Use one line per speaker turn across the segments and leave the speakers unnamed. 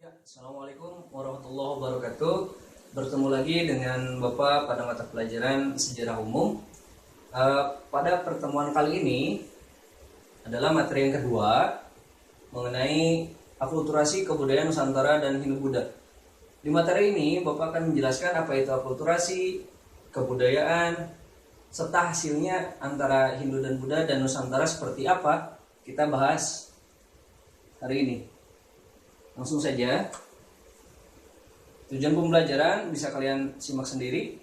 Ya, Assalamualaikum warahmatullahi wabarakatuh. Bertemu lagi dengan Bapak pada mata pelajaran Sejarah Umum. Pada pertemuan kali ini adalah materi yang kedua mengenai akulturasi kebudayaan Nusantara dan Hindu-Buddha. Di materi ini Bapak akan menjelaskan apa itu akulturasi, kebudayaan, serta hasilnya antara Hindu dan Buddha dan Nusantara seperti apa. Kita bahas hari ini. Langsung saja. Tujuan pembelajaran bisa kalian simak sendiri.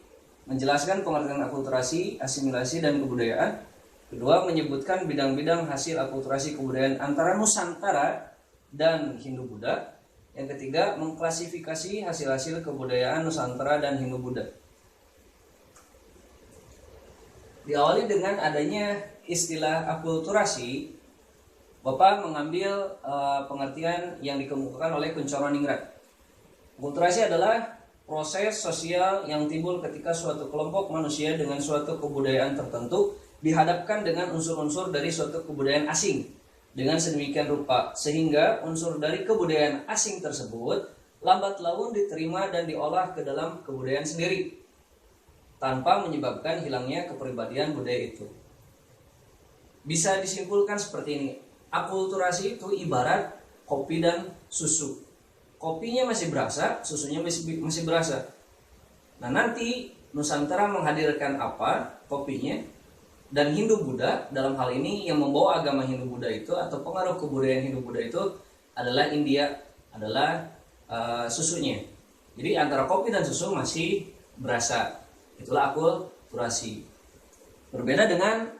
Menjelaskan pengertian akulturasi, asimilasi, dan kebudayaan. Kedua, menyebutkan bidang-bidang hasil akulturasi kebudayaan antara Nusantara dan Hindu-Buddha. Yang ketiga, mengklasifikasi hasil-hasil kebudayaan Nusantara dan Hindu-Buddha. Diawali dengan adanya istilah akulturasi. Bapak mengambil pengertian yang dikemukakan oleh Kunchoro-Ningrat. Akulturasi adalah proses sosial yang timbul ketika suatu kelompok manusia dengan suatu kebudayaan tertentu dihadapkan dengan unsur-unsur dari suatu kebudayaan asing dengan sedemikian rupa sehingga unsur dari kebudayaan asing tersebut lambat laun diterima dan diolah ke dalam kebudayaan sendiri tanpa menyebabkan hilangnya kepribadian budaya itu. Bisa disimpulkan seperti ini. Akulturasi itu ibarat kopi dan susu. Kopinya masih berasa, susunya masih berasa. Nah, nanti Nusantara menghadirkan apa? Kopinya. Dan Hindu-Buddha dalam hal ini yang membawa agama Hindu-Buddha itu atau pengaruh kebudayaan Hindu-Buddha itu adalah India, adalah susunya. Jadi antara kopi dan susu masih berasa. Itulah akulturasi. Berbeda dengan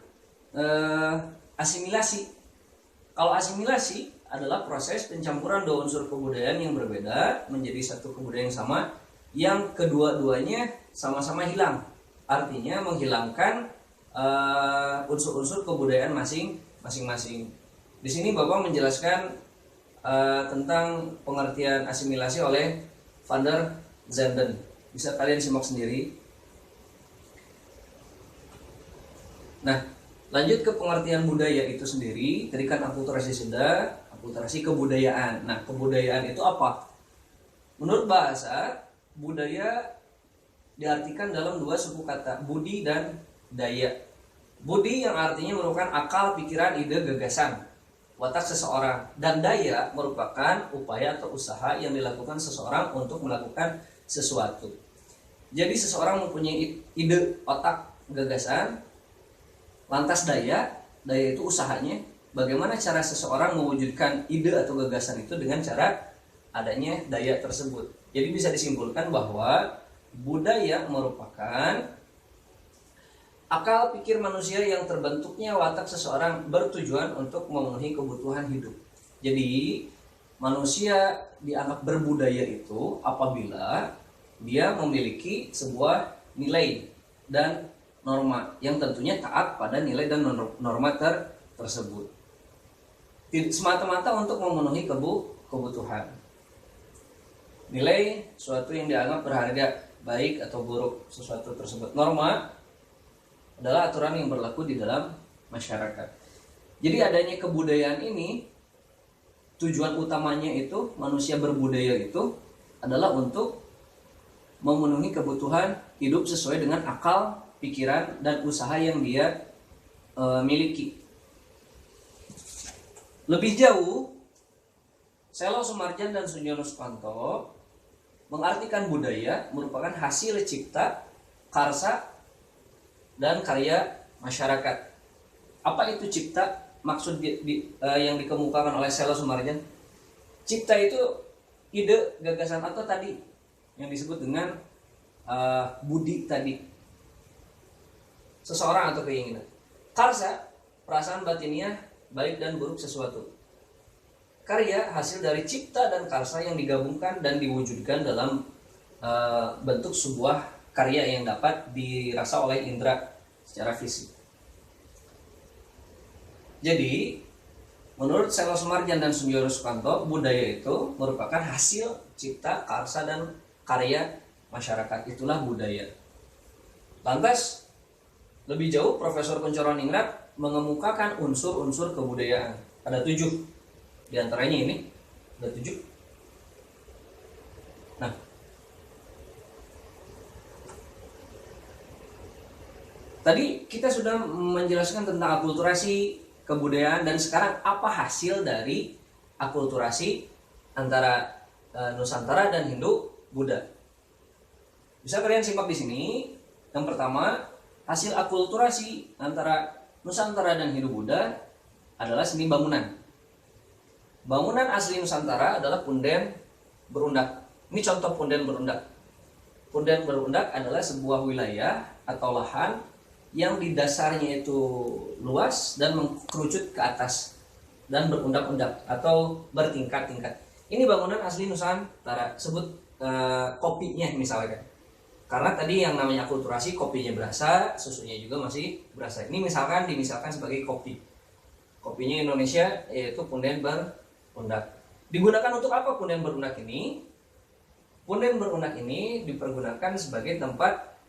asimilasi. Kalau asimilasi adalah proses pencampuran dua unsur kebudayaan yang berbeda menjadi satu kebudayaan yang sama, yang kedua-duanya sama-sama hilang. Artinya menghilangkan unsur-unsur kebudayaan masing-masing. Di sini Bapak menjelaskan tentang pengertian asimilasi oleh Van der Zanden. Bisa kalian simak sendiri. Nah, lanjut ke pengertian budaya itu sendiri. Tadi kan akulturasi sudah, akulturasi kebudayaan. Nah, kebudayaan itu apa? Menurut bahasa, budaya diartikan dalam dua suku kata, budi dan daya. Budi yang artinya merupakan akal, pikiran, ide, gagasan, watak seseorang. Dan daya merupakan upaya atau usaha yang dilakukan seseorang untuk melakukan sesuatu. Jadi seseorang mempunyai ide, otak, gagasan. Lantas daya itu usahanya. Bagaimana cara seseorang mewujudkan ide atau gagasan itu dengan cara adanya daya tersebut. Jadi bisa disimpulkan bahwa budaya merupakan akal pikir manusia yang terbentuknya watak seseorang bertujuan untuk memenuhi kebutuhan hidup. Jadi manusia dianggap berbudaya itu apabila dia memiliki sebuah nilai dan norma yang tentunya taat pada nilai dan norma tersebut. Semata-mata untuk memenuhi kebutuhan. Nilai suatu yang dianggap berharga, baik atau buruk sesuatu tersebut. Norma adalah aturan yang berlaku di dalam masyarakat. Jadi adanya kebudayaan ini, tujuan utamanya itu manusia berbudaya itu adalah untuk memenuhi kebutuhan hidup sesuai dengan akal, pikiran, dan usaha yang dia miliki. Lebih jauh, Selo Sumarjan dan Sunyono Sukanto mengartikan budaya merupakan hasil cipta, karsa, dan karya masyarakat. Apa itu cipta? Maksud yang dikemukakan oleh Selo Sumarjan. Cipta itu ide, gagasan, atau tadi yang disebut dengan budi tadi. Seseorang atau keinginan. Karsa, perasaan batiniah baik dan buruk sesuatu. Karya, hasil dari cipta dan karsa yang digabungkan dan diwujudkan dalam bentuk sebuah karya yang dapat dirasa oleh indera secara fisik. Jadi, menurut Selo Sumarjan dan Sunyono Sukanto, budaya itu merupakan hasil cipta, karsa, dan karya masyarakat. Itulah budaya. Lantas, lebih jauh, Profesor Kunchoro-Ningrat mengemukakan unsur-unsur kebudayaan. Ada 7. Di antaranya ini, ada 7. Nah, tadi kita sudah menjelaskan tentang akulturasi kebudayaan, dan sekarang apa hasil dari akulturasi antara Nusantara dan Hindu Buddha. Bisa kalian simak di sini. Yang pertama, hasil akulturasi antara Nusantara dan Hindu Buddha adalah seni bangunan. Bangunan asli Nusantara adalah punden berundak. Ini contoh punden berundak. Punden berundak adalah sebuah wilayah atau lahan yang di dasarnya itu luas dan mengkerucut ke atas dan berundak-undak atau bertingkat-tingkat. Ini bangunan asli Nusantara. Sebut kopinya misalkan. Karena tadi yang namanya akulturasi, kopinya berasa, susunya juga masih berasa. Ini dimisalkan sebagai kopi. Kopinya Indonesia yaitu punden berundak. Digunakan untuk apa punden berundak ini? Punden berundak ini dipergunakan sebagai tempat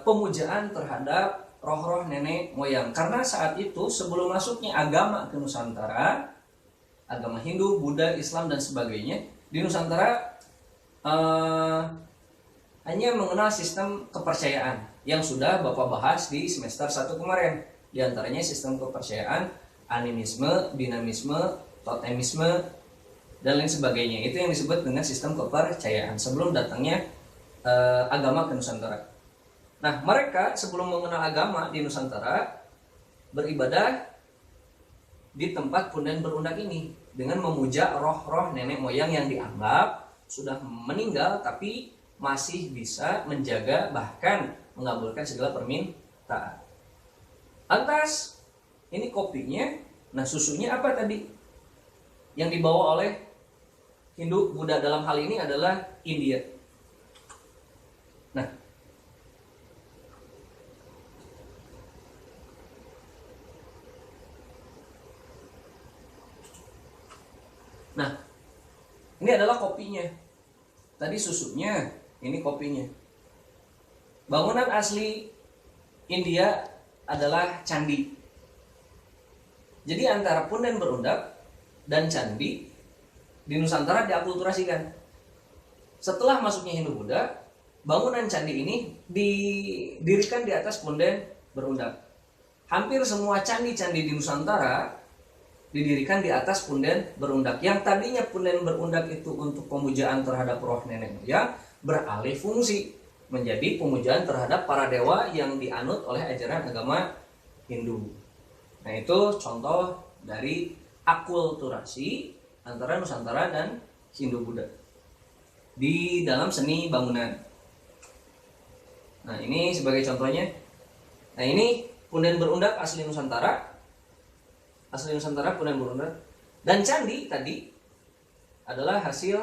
pemujaan terhadap roh-roh nenek moyang. Karena saat itu sebelum masuknya agama ke Nusantara, agama Hindu, Buddha, Islam dan sebagainya, di Nusantara hanya mengenal sistem kepercayaan yang sudah Bapak bahas di semester 1 kemarin. Di antaranya sistem kepercayaan animisme, dinamisme, totemisme dan lain sebagainya. Itu yang disebut dengan sistem kepercayaan sebelum datangnya agama ke Nusantara. Nah, mereka sebelum mengenal agama di Nusantara beribadah di tempat punden berundak ini dengan memuja roh-roh nenek moyang yang dianggap sudah meninggal tapi masih bisa menjaga bahkan mengabulkan segala permintaan. Lantas, ini kopinya. Nah, susunya apa tadi? Yang dibawa oleh Hindu Buddha dalam hal ini adalah India. Nah, ini adalah kopinya. Tadi susunya, ini kopinya. Bangunan asli India adalah candi. Jadi antara punden berundak dan candi di Nusantara diakulturasikan. Setelah masuknya Hindu Buddha, bangunan candi ini didirikan di atas punden berundak. Hampir semua candi-candi di Nusantara didirikan di atas punden berundak. Yang tadinya punden berundak itu untuk pemujaan terhadap roh nenek moyang beralih fungsi menjadi pemujaan terhadap para dewa yang dianut oleh ajaran agama Hindu. Nah, itu contoh dari akulturasi antara Nusantara dan Hindu Buddha di dalam seni bangunan. Nah, ini sebagai contohnya. Nah, ini punden berundak asli Nusantara. Asli Nusantara punden berundak. Dan candi tadi adalah hasil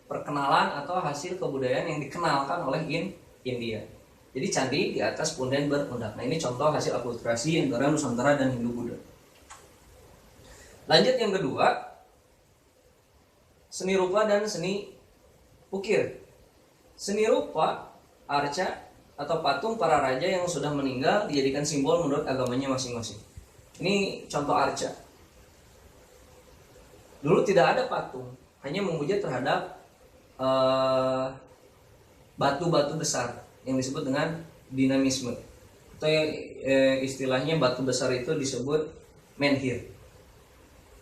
perkenalan atau hasil kebudayaan yang dikenalkan oleh India. Jadi candi di atas punden berundak. Nah, ini contoh hasil akulturasi antara Nusantara dan Hindu Buddha. Lanjut yang kedua, seni rupa dan seni ukir. Seni rupa, arca atau patung para raja yang sudah meninggal dijadikan simbol menurut agamanya masing-masing. Ini contoh arca. Dulu tidak ada patung, hanya memuja terhadap batu-batu besar yang disebut dengan dinamisme. Atau istilahnya batu besar itu disebut menhir.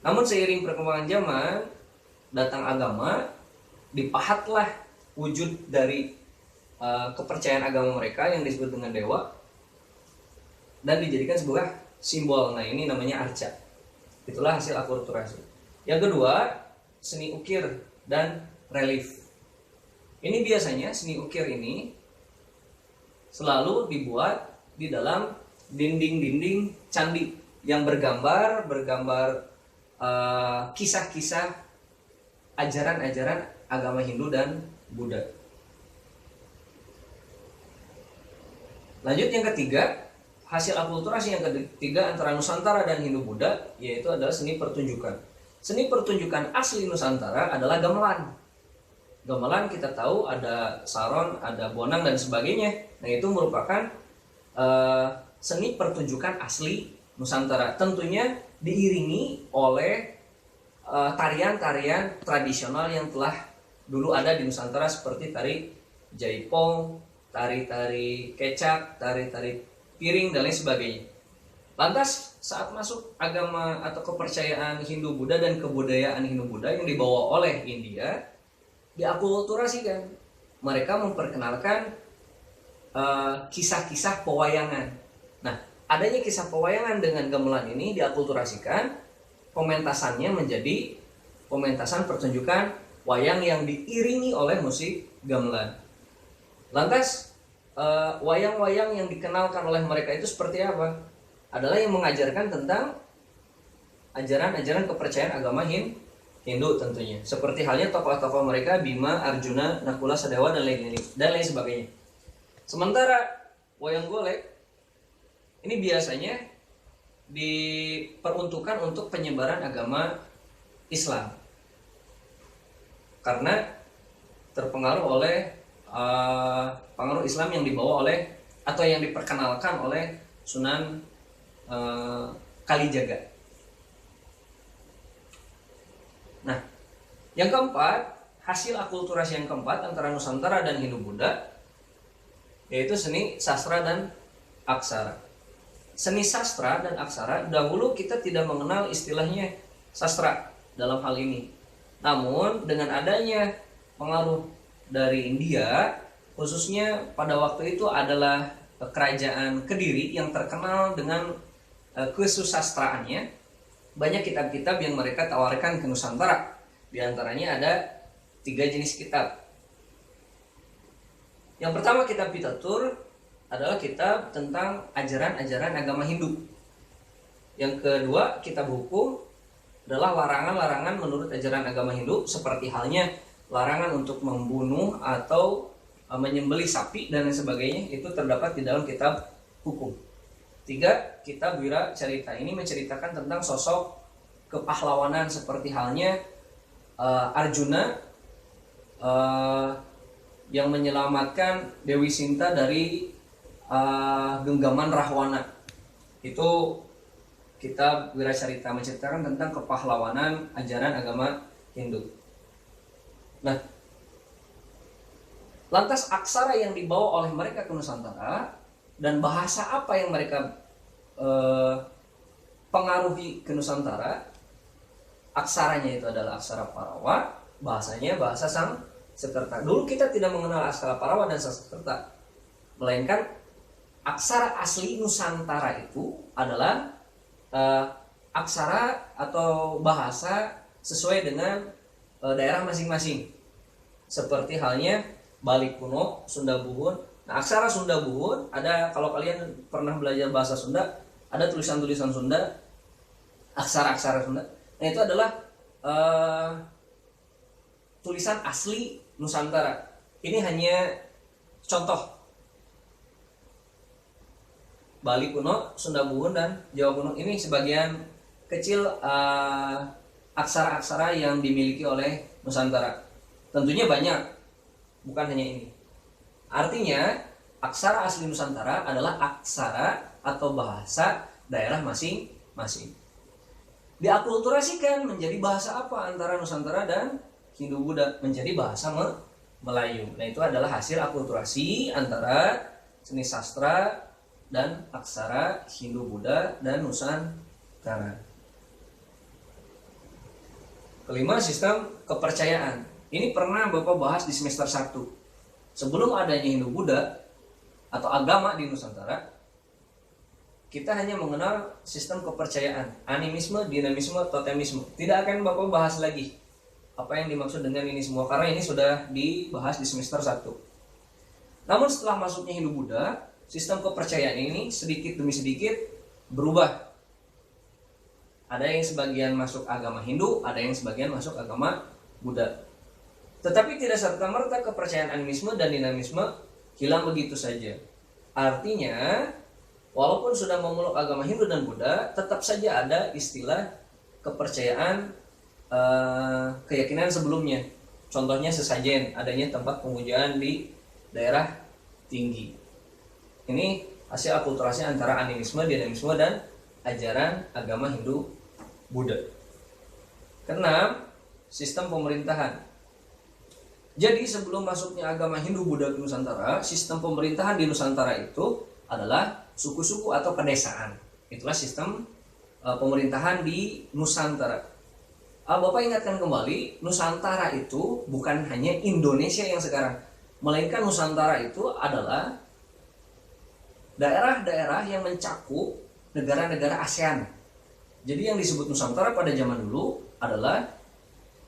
Namun seiring perkembangan zaman, datang agama, dipahatlah wujud dari kepercayaan agama mereka yang disebut dengan dewa dan dijadikan sebuah simbol. Nah, ini namanya arca. Itulah hasil akulturasi. Yang kedua, seni ukir dan relief. Ini biasanya seni ukir ini selalu dibuat di dalam dinding-dinding candi yang bergambar kisah-kisah ajaran-ajaran agama Hindu dan Buddha. Lanjut yang ketiga, hasil akulturasi yang ketiga antara Nusantara dan Hindu Buddha yaitu adalah seni pertunjukan. Seni pertunjukan asli Nusantara adalah gamelan. Gamelan kita tahu ada saron, ada bonang dan sebagainya. Nah, itu merupakan seni pertunjukan asli Nusantara. Tentunya diiringi oleh tarian-tarian tradisional yang telah dulu ada di Nusantara seperti tari jaipong, tari-tari kecak, tari-tari piring dan lain sebagainya. Lantas saat masuk agama atau kepercayaan Hindu-Buddha dan kebudayaan Hindu-Buddha yang dibawa oleh India, diakulturasikan. Mereka memperkenalkan kisah-kisah pewayangan. Nah, adanya kisah pewayangan dengan gamelan ini diakulturasikan, pementasannya menjadi pementasan pertunjukan wayang yang diiringi oleh musik gamelan. Lantas wayang-wayang yang dikenalkan oleh mereka itu seperti apa? Adalah yang mengajarkan tentang ajaran-ajaran kepercayaan agama Hindu tentunya. Seperti halnya tokoh-tokoh mereka Bima, Arjuna, Nakula, Sadewa dan lain sebagainya. Sementara wayang golek ini biasanya diperuntukkan untuk penyebaran agama Islam. Karena terpengaruh oleh pengaruh Islam yang dibawa oleh atau yang diperkenalkan oleh Sunan Kalijaga. Nah, yang keempat, hasil akulturasi yang keempat antara Nusantara dan Hindu-Buddha yaitu seni sastra dan aksara. Seni sastra dan aksara, dahulu kita tidak mengenal istilahnya sastra dalam hal ini. Namun dengan adanya pengaruh dari India, khususnya pada waktu itu adalah kerajaan Kediri yang terkenal dengan kesusastraannya, banyak kitab-kitab yang mereka tawarkan ke Nusantara. Di antaranya ada 3 jenis kitab. Yang pertama, kitab Pitatur adalah kitab tentang ajaran-ajaran agama Hindu. Yang kedua, kitab hukum adalah larangan-larangan menurut ajaran agama Hindu, seperti halnya larangan untuk membunuh atau menyembelih sapi dan lain sebagainya, itu terdapat di dalam kitab hukum. 3, kitab Wira Carita. Ini menceritakan tentang sosok kepahlawanan seperti halnya Arjuna yang menyelamatkan Dewi Sinta dari genggaman Rahwana. Itu kitab Wira Carita menceritakan tentang kepahlawanan ajaran agama Hindu. Nah, lantas aksara yang dibawa oleh mereka ke Nusantara dan bahasa apa yang mereka pengaruhi ke Nusantara, aksaranya itu adalah aksara Parawa, bahasanya bahasa Sangsekerta. Dulu kita tidak mengenal aksara Parawa dan Sangsekerta, melainkan aksara asli Nusantara itu adalah aksara atau bahasa sesuai dengan daerah masing-masing. Seperti halnya Bali kuno, Sunda Buhun. Nah, aksara Sunda Buhun ada, kalau kalian pernah belajar bahasa Sunda, ada tulisan-tulisan Sunda, aksara-aksara Sunda. Nah, itu adalah tulisan asli Nusantara. Ini hanya contoh. Bali kuno, Sunda Buhun, dan Jawa kuno. Ini sebagian kecil aksara-aksara yang dimiliki oleh Nusantara. Tentunya banyak, bukan hanya ini. Artinya, aksara asli Nusantara adalah aksara atau bahasa daerah masing-masing. Diakulturasikan menjadi bahasa apa antara Nusantara dan Hindu-Buddha? Menjadi bahasa Melayu. Nah, itu adalah hasil akulturasi antara seni sastra dan aksara Hindu-Buddha dan Nusantara. Kelima, sistem kepercayaan. Ini pernah Bapak bahas di semester 1. Sebelum adanya Hindu-Buddha atau agama di Nusantara, kita hanya mengenal sistem kepercayaan, animisme, dinamisme, totemisme. Tidak akan Bapak bahas lagi apa yang dimaksud dengan ini semua, karena ini sudah dibahas di semester 1. Namun setelah masuknya Hindu-Buddha, sistem kepercayaan ini sedikit demi sedikit berubah. Ada yang sebagian masuk agama Hindu, ada yang sebagian masuk agama Buddha. Tetapi tidak serta-merta kepercayaan animisme dan dinamisme hilang begitu saja. Artinya, walaupun sudah memeluk agama Hindu dan Buddha, tetap saja ada istilah kepercayaan keyakinan sebelumnya. Contohnya sesajen, adanya tempat pemujaan di daerah tinggi. Ini hasil akulturasi antara animisme, dinamisme, dan ajaran agama Hindu Buddha. Keenam, sistem pemerintahan. Jadi sebelum masuknya agama Hindu-Buddha ke Nusantara, sistem pemerintahan di Nusantara itu adalah suku-suku atau pedesaan. Itulah sistem pemerintahan di Nusantara. Bapak ingatkan kembali, Nusantara itu bukan hanya Indonesia yang sekarang, melainkan Nusantara itu adalah daerah-daerah yang mencakup negara-negara ASEAN. Jadi yang disebut Nusantara pada zaman dulu adalah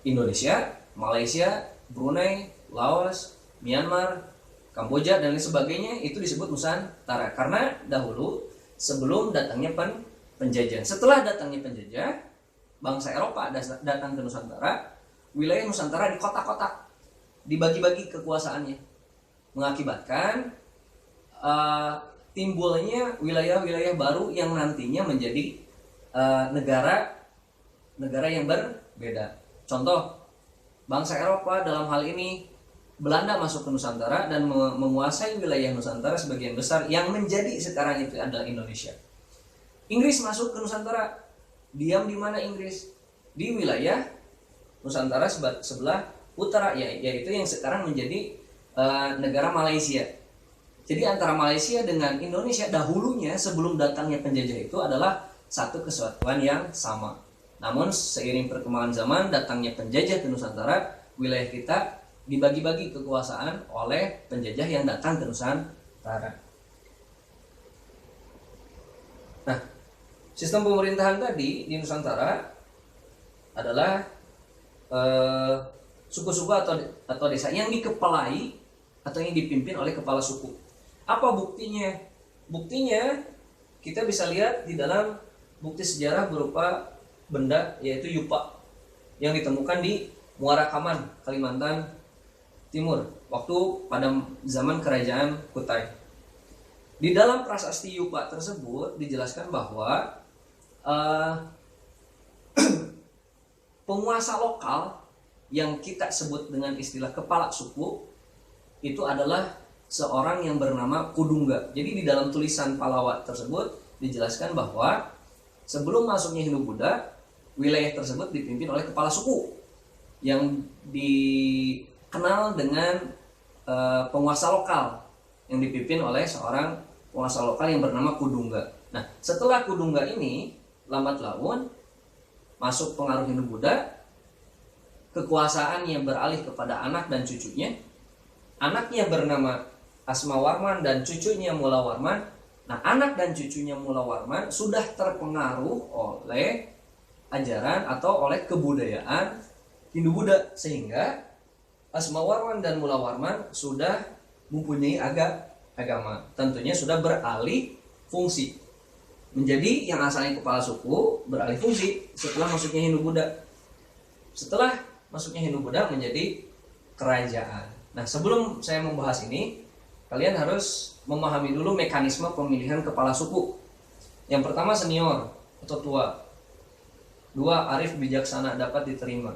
Indonesia, Malaysia, Brunei, Laos, Myanmar, Kamboja, dan lain sebagainya. Itu disebut Nusantara karena dahulu sebelum datangnya penjajah. Setelah datangnya penjajah, bangsa Eropa datang ke Nusantara. Wilayah Nusantara dikotak-kotak, dibagi-bagi kekuasaannya, mengakibatkan timbulnya wilayah-wilayah baru yang nantinya menjadi negara yang berbeda. Contoh, bangsa Eropa dalam hal ini Belanda masuk ke Nusantara dan menguasai wilayah Nusantara sebagian besar yang menjadi sekarang itu adalah Indonesia. Inggris masuk ke Nusantara. Diam di mana Inggris? Di wilayah Nusantara sebelah utara, yaitu yang sekarang menjadi negara Malaysia. Jadi antara Malaysia dengan Indonesia dahulunya sebelum datangnya penjajah itu adalah satu kesatuan yang sama. Namun seiring perkembangan zaman, datangnya penjajah ke Nusantara, wilayah kita dibagi-bagi kekuasaan oleh penjajah yang datang ke Nusantara. Nah, sistem pemerintahan tadi di Nusantara adalah suku-suku atau desa yang dikepalai atau yang dipimpin oleh kepala suku. Apa buktinya? Buktinya kita bisa lihat di dalam bukti sejarah berupa benda, yaitu yupa yang ditemukan di Muara Kaman, Kalimantan Timur, waktu pada zaman kerajaan Kutai. Di dalam prasasti yupa tersebut dijelaskan bahwa penguasa lokal yang kita sebut dengan istilah kepala suku itu adalah seorang yang bernama Kudungga. Jadi di dalam tulisan Palawa tersebut dijelaskan bahwa sebelum masuknya Hindu-Buddha, wilayah tersebut dipimpin oleh kepala suku yang dikenal dengan penguasa lokal yang dipimpin oleh seorang penguasa lokal yang bernama Kudungga. Nah, setelah Kudungga ini lambat laun masuk pengaruh Hindu-Buddha, kekuasaannya beralih kepada anak dan cucunya. Anaknya bernama Asmawarman dan cucunya Mulawarman. Nah, anak dan cucunya Mulawarman sudah terpengaruh oleh ajaran atau oleh kebudayaan Hindu-Buddha, sehingga Asmawarman dan Mulawarman sudah mempunyai agama. Tentunya sudah beralih fungsi menjadi yang asalnya kepala suku, beralih fungsi setelah masuknya Hindu-Buddha. Setelah masuknya Hindu-Buddha menjadi kerajaan. Nah, sebelum saya membahas ini, kalian harus memahami dulu mekanisme pemilihan kepala suku. Yang pertama senior atau tua. 2. Arif bijaksana, dapat diterima.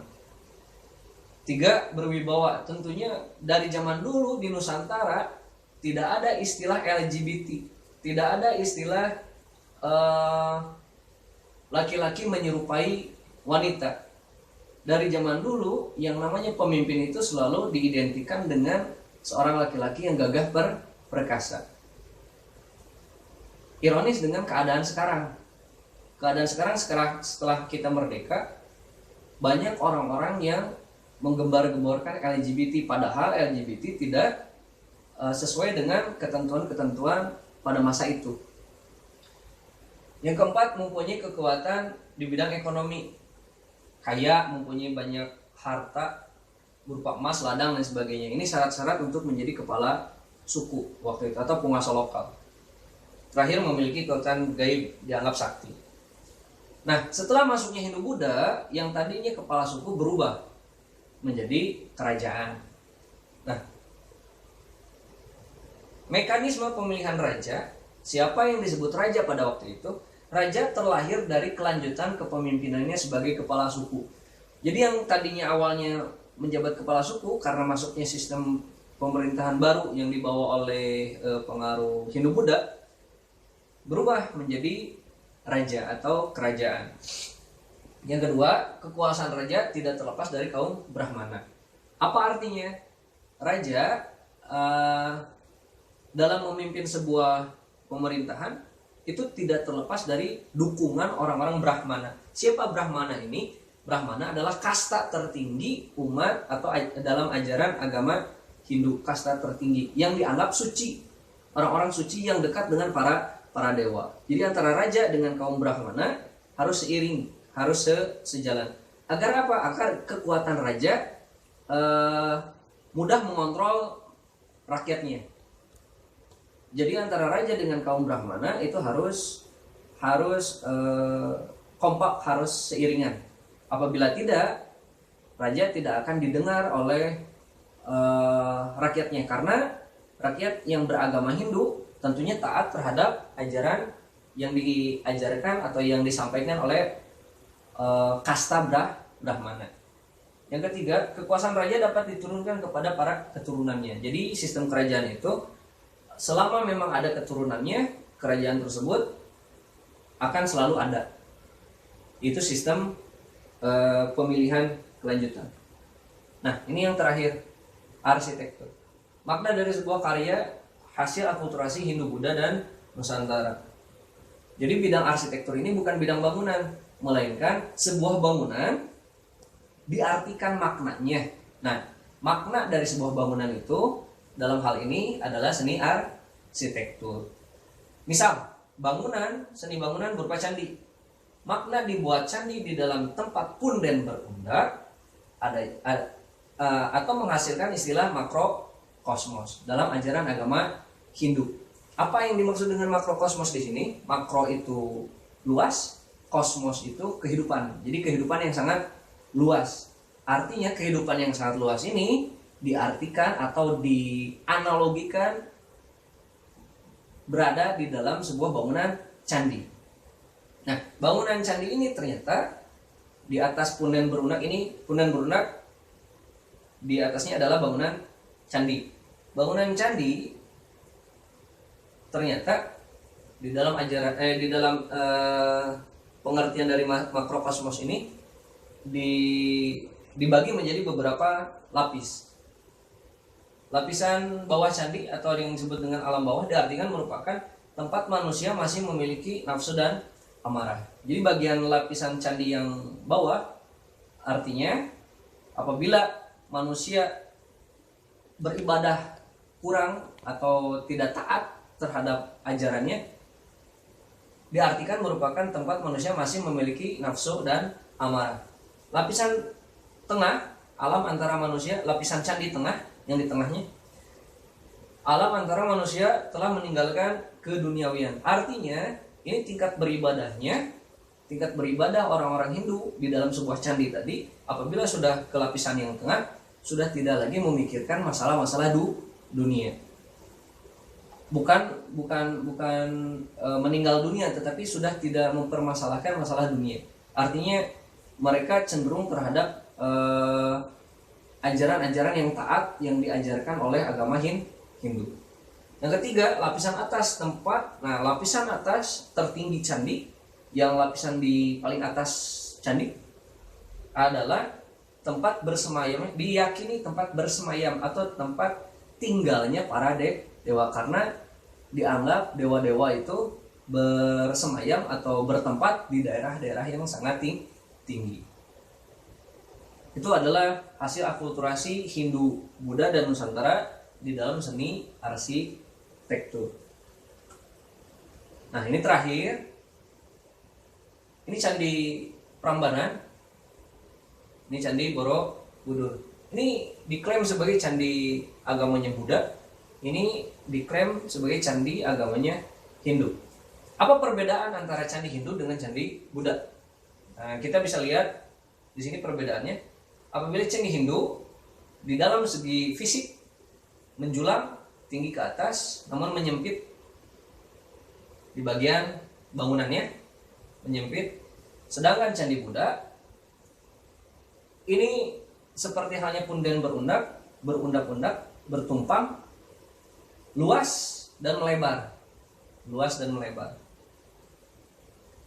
3. Berwibawa. Tentunya dari zaman dulu di Nusantara tidak ada istilah LGBT, tidak ada istilah laki-laki menyerupai wanita. Dari zaman dulu yang namanya pemimpin itu selalu diidentikan dengan seorang laki-laki yang gagah perkasa. Ironis dengan keadaan sekarang. Keadaan sekarang setelah kita merdeka, banyak orang-orang yang menggembar-gemborkan LGBT, padahal LGBT tidak sesuai dengan ketentuan-ketentuan pada masa itu. Yang keempat, mempunyai kekuatan di bidang ekonomi, kaya, mempunyai banyak harta berupa emas, ladang, dan sebagainya. Ini syarat-syarat untuk menjadi kepala suku waktu itu atau penguasa lokal. Terakhir, memiliki kekuatan gaib, dianggap sakti. Nah, setelah masuknya Hindu-Buddha, yang tadinya kepala suku berubah menjadi kerajaan. Nah, mekanisme pemilihan raja, siapa yang disebut raja pada waktu itu? Raja terlahir dari kelanjutan kepemimpinannya sebagai kepala suku. Jadi yang tadinya awalnya menjabat kepala suku, karena masuknya sistem pemerintahan baru yang dibawa oleh pengaruh Hindu-Buddha, berubah menjadi raja atau kerajaan. Yang kedua, kekuasaan raja tidak terlepas dari kaum Brahmana. Apa artinya? raja dalam memimpin sebuah pemerintahan itu tidak terlepas dari dukungan orang-orang Brahmana. Siapa Brahmana ini? Brahmana adalah kasta tertinggi umat atau dalam ajaran agama Hindu, kasta tertinggi yang dianggap suci, orang-orang suci yang dekat dengan para dewa. Jadi antara raja dengan kaum Brahmana harus seiring, harus sejalan. Agar apa? Agar kekuatan raja mudah mengontrol rakyatnya. Jadi antara raja dengan kaum Brahmana itu harus kompak, harus seiringan. Apabila tidak, raja tidak akan didengar oleh rakyatnya, karena rakyat yang beragama Hindu tentunya taat terhadap ajaran yang diajarkan atau yang disampaikan oleh kasta Brahmana. Yang ketiga, kekuasaan raja dapat diturunkan kepada para keturunannya. Jadi sistem kerajaan itu selama memang ada keturunannya, kerajaan tersebut akan selalu ada. Itu sistem pemilihan kelanjutan. Nah, ini yang terakhir, arsitektur. Makna dari sebuah karya hasil akulturasi Hindu, Buddha, dan Nusantara. Jadi bidang arsitektur ini bukan bidang bangunan, melainkan sebuah bangunan diartikan maknanya. Nah, makna dari sebuah bangunan itu dalam hal ini adalah seni arsitektur. Misal, seni bangunan berupa candi. Makna dibuat candi di dalam tempat punden berundak atau menghasilkan istilah makrokosmos dalam ajaran agama Hindu. Apa yang dimaksud dengan makrokosmos di sini? Makro itu luas, kosmos itu kehidupan. Jadi kehidupan yang sangat luas. Artinya kehidupan yang sangat luas ini diartikan atau dianalogikan berada di dalam sebuah bangunan candi. Nah, bangunan candi ini ternyata di atas punden berunak di atasnya adalah bangunan candi. Bangunan candi ternyata di dalam pengertian dari makrokosmos ini dibagi menjadi beberapa lapis. Lapisan bawah candi atau yang disebut dengan alam bawah diartikan merupakan tempat manusia masih memiliki nafsu dan amarah. Jadi bagian lapisan candi yang bawah artinya apabila manusia beribadah kurang atau tidak taat terhadap ajarannya, diartikan merupakan tempat manusia masih memiliki nafsu dan amarah. Lapisan tengah, alam antara manusia, lapisan candi tengah yang di tengahnya, alam antara manusia telah meninggalkan keduniawian. Artinya ini tingkat beribadah orang-orang Hindu di dalam sebuah candi tadi, apabila sudah ke lapisan yang tengah, sudah tidak lagi memikirkan masalah-masalah dunia. Bukan meninggal dunia, tetapi sudah tidak mempermasalahkan masalah dunia. Artinya mereka cenderung terhadap ajaran-ajaran yang taat yang diajarkan oleh agama Hindu. Yang ketiga, lapisan atas tempat. Nah, lapisan atas tertinggi candi, yang lapisan di paling atas candi adalah tempat bersemayam, diyakini tempat bersemayam atau tempat tinggalnya para dewa, karena dianggap dewa-dewa itu bersemayam atau bertempat di daerah-daerah yang sangat tinggi. Itu adalah hasil akulturasi Hindu, Buddha, dan Nusantara di dalam seni arsitektur. Nah, ini terakhir. Ini Candi Prambanan. Ini Candi Borobudur. Ini diklaim sebagai candi agamanya Buddha. Ini diklaim sebagai candi agamanya Hindu. Apa perbedaan antara candi Hindu dengan candi Buddha? Nah, kita bisa lihat di sini perbedaannya. Apabila candi Hindu di dalam segi fisik menjulang tinggi ke atas, namun menyempit di bagian bangunannya, menyempit. Sedangkan candi Buddha ini seperti halnya punden berundak-undak, bertumpang, luas dan melebar.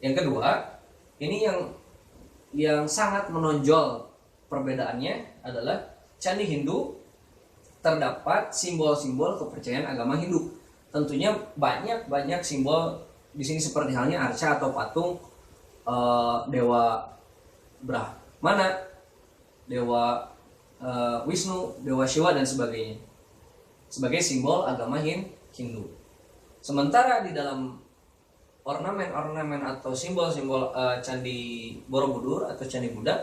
Yang kedua, ini yang sangat menonjol perbedaannya adalah candi Hindu terdapat simbol-simbol kepercayaan agama Hindu. Tentunya banyak simbol di sini seperti halnya arca atau patung dewa Brahmana, dewa Wisnu, dewa Shiva dan sebagainya sebagai simbol agama Hindu. Sementara di dalam ornamen atau simbol-simbol Candi Borobudur atau Candi Buddha,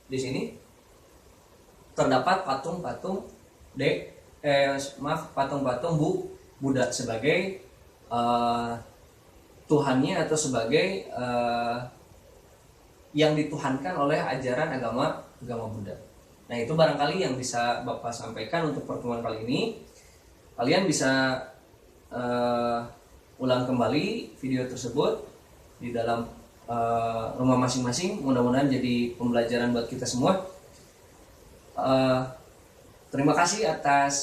di sini terdapat patung-patung Buddha sebagai Tuhannya atau sebagai yang dituhankan oleh ajaran agama Buddha. Nah, itu barangkali yang bisa Bapak sampaikan untuk pertemuan kali ini. Kalian bisa ulang kembali video tersebut di dalam rumah masing-masing. Mudah-mudahan jadi pembelajaran buat kita semua. Terima kasih atas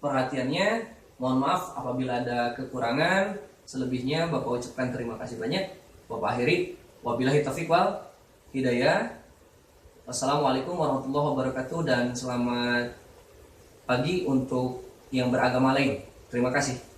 perhatiannya. Mohon maaf apabila ada kekurangan. Selebihnya Bapak ucapkan terima kasih banyak. Bapak akhiri. Wabillahi taufiq wal hidayah. Wassalamualaikum warahmatullahi wabarakatuh dan selamat pagi untuk yang beragama lain. Terima kasih.